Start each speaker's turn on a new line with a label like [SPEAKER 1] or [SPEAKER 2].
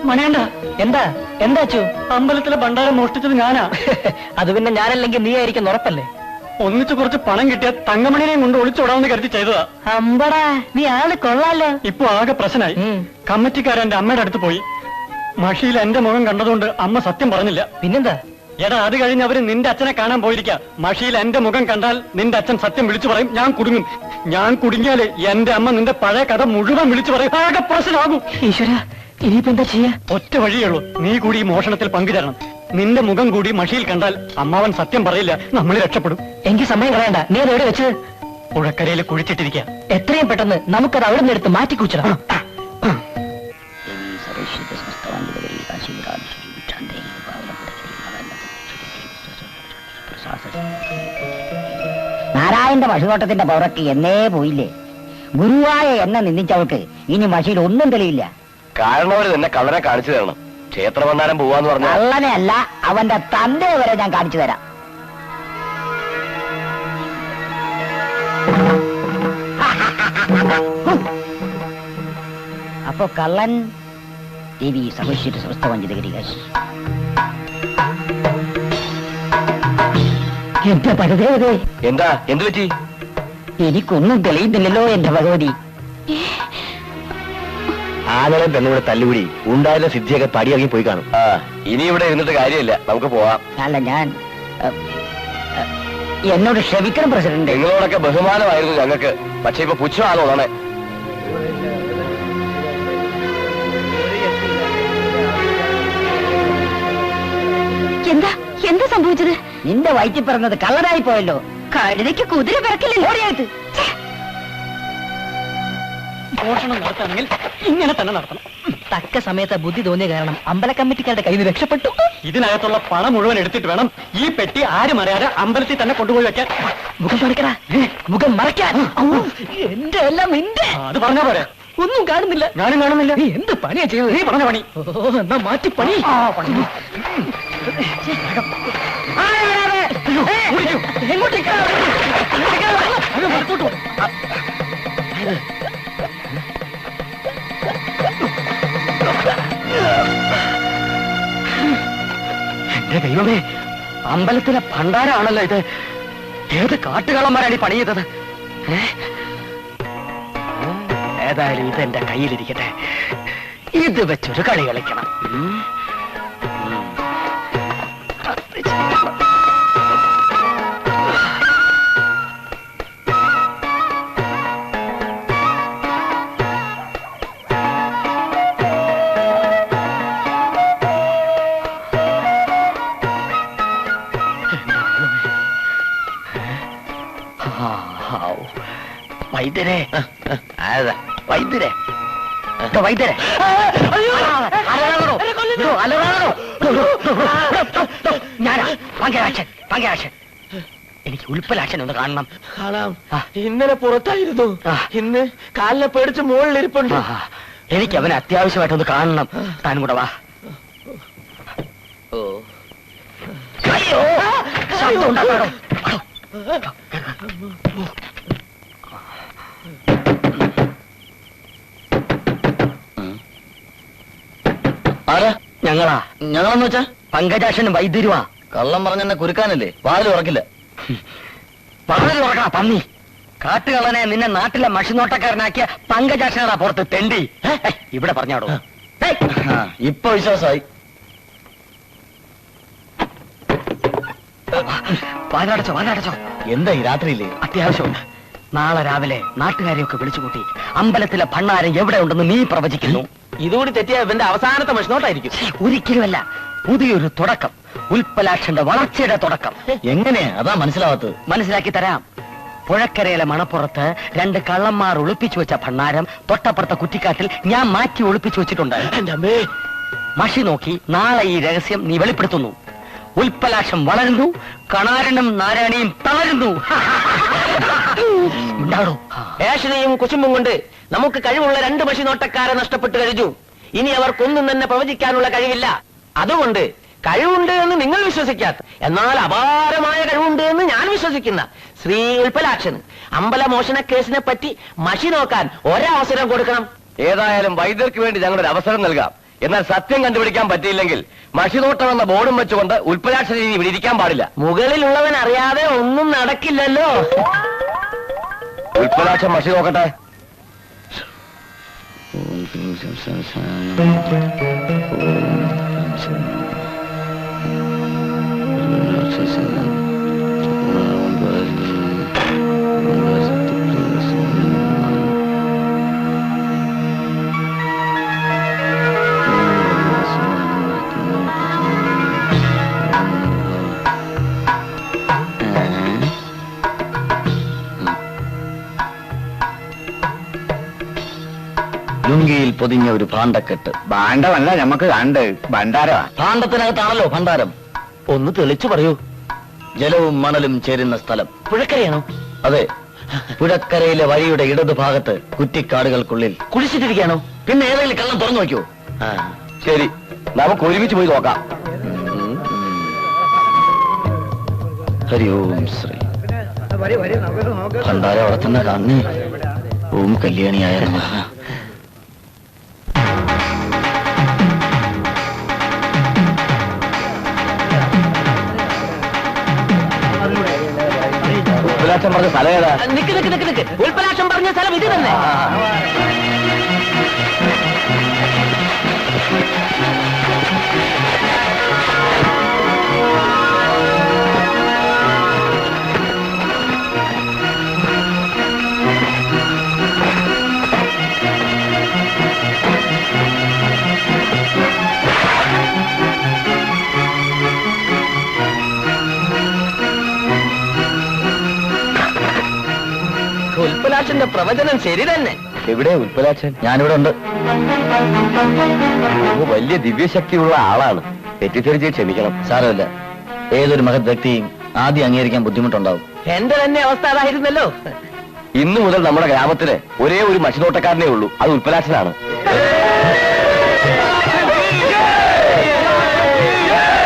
[SPEAKER 1] മണിയണ്ട
[SPEAKER 2] എന്താ എന്താ അച്ചു?
[SPEAKER 1] അമ്പലത്തിലെ ഭണ്ഡാരം മോഷ്ടിച്ചത് ഞാനാ.
[SPEAKER 2] അത് പിന്നെ ഞാനല്ലെങ്കിൽ നീ ആയിരിക്കും ഉറപ്പല്ലേ?
[SPEAKER 1] ഒന്നിച്ച് കുറച്ച് പണം കിട്ടിയ തങ്കമണിനെയും കൊണ്ട് ഒളിച്ചോടാമെന്ന് കരുതി ചെയ്തതാ.
[SPEAKER 2] അമ്പടാ, നീ ആള് കൊള്ളാലോ.
[SPEAKER 1] ഇപ്പൊ ആകെ പ്രശ്നമായി. കമ്മിറ്റിക്കാരൻ എന്റെ അമ്മയുടെ അടുത്ത് പോയി. മഷിയിൽ എന്റെ മുഖം കണ്ടതുകൊണ്ട് അമ്മ സത്യം പറഞ്ഞില്ല.
[SPEAKER 2] പിന്നെന്താ?
[SPEAKER 1] എടാ, അത് കഴിഞ്ഞ് അവര് നിന്റെ അച്ഛനെ കാണാൻ പോയിരിക്കാം. മഷിയിൽ എന്റെ മുഖം കണ്ടാൽ നിന്റെ അച്ഛൻ സത്യം വിളിച്ചു പറയും. ഞാൻ കുടുങ്ങും. ഞാൻ കുടുങ്ങിയാല് എന്റെ അമ്മ നിന്റെ പഴയ കഥ മുഴുവൻ വിളിച്ചു പറയും. ആകെ പ്രശ്നമാകും.
[SPEAKER 2] ഈശ്വര, ഇനിയിപ്പോ എന്താ ചെയ്യാ?
[SPEAKER 1] ഒറ്റ വഴിയുള്ളൂ. നീ കൂടി ഈ മോഷണത്തിൽ പങ്കുചേരണം. നിന്റെ മുഖം കൂടി മഷിയിൽ കണ്ടാൽ അമ്മാവൻ സത്യം പറയില്ല. നമ്മൾ രക്ഷപ്പെടും.
[SPEAKER 2] എനിക്ക് സമയം കളയണ്ട. നീ അത് എവിടെ വെച്ചത്?
[SPEAKER 1] പുഴക്കരയിൽ കുഴിച്ചിട്ടിരിക്കുക.
[SPEAKER 2] എത്രയും പെട്ടെന്ന് നമുക്കത് അവിടെ നിന്ന് എടുത്ത് മാറ്റി കുച്ചിടണം.
[SPEAKER 3] നാരായണന്റെ മഷിനോട്ടത്തിന്റെ പൗറക്ക് എന്നേ പോയില്ലേ? ഗുരുവായ എന്നെ നിന്ദിച്ചവൾക്ക് ഇനി മഷിയിൽ ഒന്നും തെളിയില്ല.
[SPEAKER 4] കാരണവര് തന്നെ കള്ളനെ കാണിച്ചു തരണം. ക്ഷേത്രഭണ്ഡാരം പോവാന്ന് പറഞ്ഞ
[SPEAKER 3] കള്ളനെ അല്ല, അവന്റെ തന്റെ വരെ ഞാൻ കാണിച്ചു തരാം. അപ്പൊ കള്ളൻ ദേവി സമശ്വര സമസ്തവഞ്ചിതകരികൾ. എന്റെ പരദേവതേ,
[SPEAKER 4] എന്താ? എന്ത് പറ്റി?
[SPEAKER 3] എനിക്കൊന്നും തെളിയുന്നില്ലല്ലോ എന്റെ ഭഗവതി.
[SPEAKER 4] ആനകളെ പെണ്ണുകൂടെ തല്ലുപിടി ഉണ്ടായിരുന്ന സിദ്ധിയൊക്കെ പടിയിറങ്ങി പോയി കാണും. ഇനി ഇവിടെ ഇരുന്നിട്ട് കാര്യമില്ല, നമുക്ക് പോവാം.
[SPEAKER 3] അല്ല, ഞാൻ എന്നോട് ക്ഷമിക്കണം പ്രസിഡന്റ്.
[SPEAKER 4] നിങ്ങളോടൊക്കെ ബഹുമാനമായിരുന്നു ഞങ്ങൾക്ക്. പക്ഷെ ഇപ്പൊ പുച്ഛമാണോ തോന്നേ?
[SPEAKER 5] എന്താ എന്താ സംഭവിച്ചത്?
[SPEAKER 3] നിന്റെ വയറ്റിൽ പിറന്നത് കള്ളനായി പോയല്ലോ.
[SPEAKER 5] കഴുതയ്ക്ക് കുതിര പിറക്കില്ലല്ലോ.
[SPEAKER 1] മോഷണം നടത്തണമെങ്കിൽ ഇങ്ങനെ തന്നെ നടത്തണം.
[SPEAKER 2] തക്ക സമയത്ത് ബുദ്ധി തോന്നിയ കാരണം അമ്പല കമ്മിറ്റിക്കാരുടെ കയ്യിൽ നിന്ന് രക്ഷപ്പെട്ടു.
[SPEAKER 1] ഇതിനകത്തുള്ള പണം മുഴുവൻ എടുത്തിട്ട് വേണം ഈ പെട്ടി ആരും അറിയാതെ അമ്പലത്തിൽ തന്നെ കൊണ്ടുപോയി വെക്കാൻ.
[SPEAKER 2] മുഖം മറക്കടാ, മുഖം മറയ്ക്കാൻ. എന്റെ എല്ലാം നിന്റെ.
[SPEAKER 1] അത് പറഞ്ഞാ പോരെ?
[SPEAKER 2] ഒന്നും കാണുന്നില്ല.
[SPEAKER 1] ഞാനും കാണുന്നില്ല.
[SPEAKER 2] നീ എന്ത് പണിയാ ചെയ്തത്?
[SPEAKER 1] നീ പറഞ്ഞ പണി.
[SPEAKER 2] എന്നാ മാറ്റി പണി.
[SPEAKER 1] എന്റെ ദൈവമേ, അമ്പലത്തിലെ ഭണ്ഡാരാണല്ലോ ഇത്. ഏത് കാട്ടുകള്ളന്മാരാണ് ഈ പണി ചെയ്തത്? ഏതായാലും ഇതെന്റെ കയ്യിലിരിക്കട്ടെ. ഇത് വെച്ചൊരു കളി കളിക്കണം. വൈദ്യരെ, വൈദ്യരെ, വൈദ്യരെ, ഞാനാ പങ്കരാക്ഷൻ. പങ്കരാക്ഷൻ, എനിക്ക് ഉൽപ്പലാക്ഷൻ ഒന്ന് കാണണം.
[SPEAKER 4] ഇന്നലെ പുറത്തായിരുന്നു. ഇന്ന് കാലിനെ പേടിച്ച് മുകളിലിരിപ്പുണ്ട്.
[SPEAKER 1] എനിക്ക് അവനെ അത്യാവശ്യമായിട്ടൊന്ന് കാണണം. താനും കൂടെ വാ. അയ്യോ, ശബ്ദം ഉണ്ടാക്കാടോ. ഞങ്ങളാ.
[SPEAKER 4] ഞങ്ങളെന്ന് വെച്ചാ
[SPEAKER 1] പങ്കജാക്ഷനും വൈദ്യരുവാ.
[SPEAKER 4] കള്ളം പറഞ്ഞെന്നെ കുരുക്കാനല്ലേ? വാതിൽ ഉറക്കില്ല.
[SPEAKER 1] വാതിൽ ഉറക്കണ പന്നി. കാട്ടുകള്ളനെ നിന്നെ നാട്ടിലെ മഷിനോട്ടക്കാരനാക്കിയ പങ്കജാക്ഷനാ പുറത്ത് തെണ്ടി. ഇവിടെ പറഞ്ഞാടോ.
[SPEAKER 4] ഇപ്പൊ വിശ്വാസമായി.
[SPEAKER 1] വാതിലടച്ചോ, വാതിലടച്ചോ.
[SPEAKER 4] എന്താ ഈ രാത്രിയില്ലേ?
[SPEAKER 1] അത്യാവശ്യമുണ്ട്. നാളെ രാവിലെ നാട്ടുകാരെയൊക്കെ വിളിച്ചുകൂട്ടി അമ്പലത്തിലെ ഭണ്ണാരം എവിടെ ഉണ്ടെന്ന് നീ പ്രവചിക്കുന്നു.
[SPEAKER 4] ഇതുകൂടി തെറ്റിയ ഇവന്റെ അവസാനത്തെ മഷിനോട്ടായിരിക്കും.
[SPEAKER 1] ഒരിക്കലുമല്ല, പുതിയൊരു തുടക്കം. ഉൽപ്പലാക്ഷന്റെ വളർച്ചയുടെ തുടക്കം.
[SPEAKER 4] എങ്ങനെയാ? അതാ മനസ്സിലാവാത്തത്.
[SPEAKER 1] മനസ്സിലാക്കി തരാം. പുഴക്കരയിലെ മണപ്പുറത്ത് 2 കള്ളന്മാർ ഒളിപ്പിച്ചു വെച്ച ഭണ്ണാരം തൊട്ടപ്പുറത്തെ കുറ്റിക്കാട്ടിൽ ഞാൻ മാറ്റി ഒളിപ്പിച്ചു വെച്ചിട്ടുണ്ട്. മഷി നോക്കി നാളെ ഈ രഹസ്യം നീ വെളിപ്പെടുത്തുന്നു. ഉൽപ്പലാക്ഷം വളരുന്നു, കണാരനും നാരായണിയും തളരുന്നു.
[SPEAKER 4] ഏഷണിയും കുശുമ്പും കൊണ്ട് നമുക്ക് കഴിവുള്ള 2 മഷിനോട്ടക്കാരെ നഷ്ടപ്പെട്ടു കഴിഞ്ഞു. ഇനി അവർക്കൊന്നും തന്നെ പ്രവചിക്കാനുള്ള കഴിവില്ല. അതുകൊണ്ട് കഴിവുണ്ട് എന്ന് നിങ്ങൾ വിശ്വസിക്കാത്ത, എന്നാൽ അപാരമായ കഴിവുണ്ട് എന്ന് ഞാൻ വിശ്വസിക്കുന്ന ശ്രീ ഉൽപ്പലാക്ഷന് അമ്പല മോഷണ കേസിനെ പറ്റി മഷി നോക്കാൻ ഒരവസരം കൊടുക്കണം.
[SPEAKER 6] ഏതായാലും വൈദ്യർക്ക് വേണ്ടി ഞങ്ങളൊരു അവസരം നൽകാം. എന്നാൽ സത്യം കണ്ടുപിടിക്കാൻ പറ്റിയില്ലെങ്കിൽ മഷിനോട്ടം എന്ന ബോർഡും വെച്ചുകൊണ്ട് ഉൽപ്പലാക്ഷരി ഇവിടെ ഇരിക്കാൻ പാടില്ല.
[SPEAKER 4] മുകളിലുള്ളവൻ അറിയാതെ ഒന്നും നടക്കില്ലല്ലോ.
[SPEAKER 6] ഉൽപ്പലാക്ഷം മഷി നോക്കട്ടെ.
[SPEAKER 1] ലുങ്കിയിൽ പൊതിഞ്ഞ ഒരു ഭാണ്ഡക്കെട്ട്.
[SPEAKER 3] ഭാണ്ഡമല്ല നമുക്ക് കണ്ട് ഭണ്ഡാരമാ.
[SPEAKER 1] ഭാണ്ഡത്തിനകത്താണല്ലോ ഭണ്ഡാരം.
[SPEAKER 4] ഒന്ന് തെളിച്ചു പറയൂ.
[SPEAKER 1] ജലവും മണലും ചേരുന്ന സ്ഥലം.
[SPEAKER 4] പുഴക്കരയാണോ?
[SPEAKER 1] അതെ, പുഴക്കരയിലെ വഴിയുടെ ഇടതുഭാഗത്ത് കുറ്റിക്കാടുകൾക്കുള്ളിൽ.
[SPEAKER 4] കുളിച്ചിട്ടിരിക്കുകയാണോ?
[SPEAKER 1] പിന്നെ ഏതെങ്കിലും കള്ളം തുറന്നു നോക്കൂ.
[SPEAKER 6] ശരി, നമുക്ക് ഒരുമിച്ച് പോയി നോക്കാം.
[SPEAKER 1] ഹരി ഓം ശ്രീ. ഭണ്ഡാരം അവിടെ തന്നെ കാണുന്നേ. ഓം കല്യാണിയായ നമഃ.
[SPEAKER 6] ഉൽപ്പലാക്ഷം പറഞ്ഞ സ്ഥലം ഏതാ?
[SPEAKER 4] നിക്ക് നിക്ക് നിക്ക് നിക്ക്. ഉൽപ്പലാക്ഷം പറഞ്ഞ സ്ഥലം ഇത് തന്നെ. ഉൽപ്പലാക്ഷന്റെ പ്രവചനം ശരി തന്നെ.
[SPEAKER 6] എവിടെ ഉൽപ്പലാക്ഷൻ?
[SPEAKER 1] ഞാനിവിടെ ഉണ്ട്.
[SPEAKER 6] വലിയ ദിവ്യശക്തിയുള്ള ആളാണ്. തെറ്റിദ്ധരിച്ച് ക്ഷമിക്കണം.
[SPEAKER 1] സാരമില്ല, ഏതൊരു മഹത് വ്യക്തിയും ആദ്യം അംഗീകരിക്കാൻ ബുദ്ധിമുട്ടുണ്ടാവും.
[SPEAKER 4] എന്റെ തന്നെ അവസ്ഥ അതായിരുന്നല്ലോ.
[SPEAKER 6] ഇന്നു മുതൽ നമ്മുടെ ഗ്രാമത്തില് ഒരേ ഒരു മഷിനോട്ടക്കാരനേ ഉള്ളൂ. അത് ഉൽപ്പലാക്ഷനാണ്.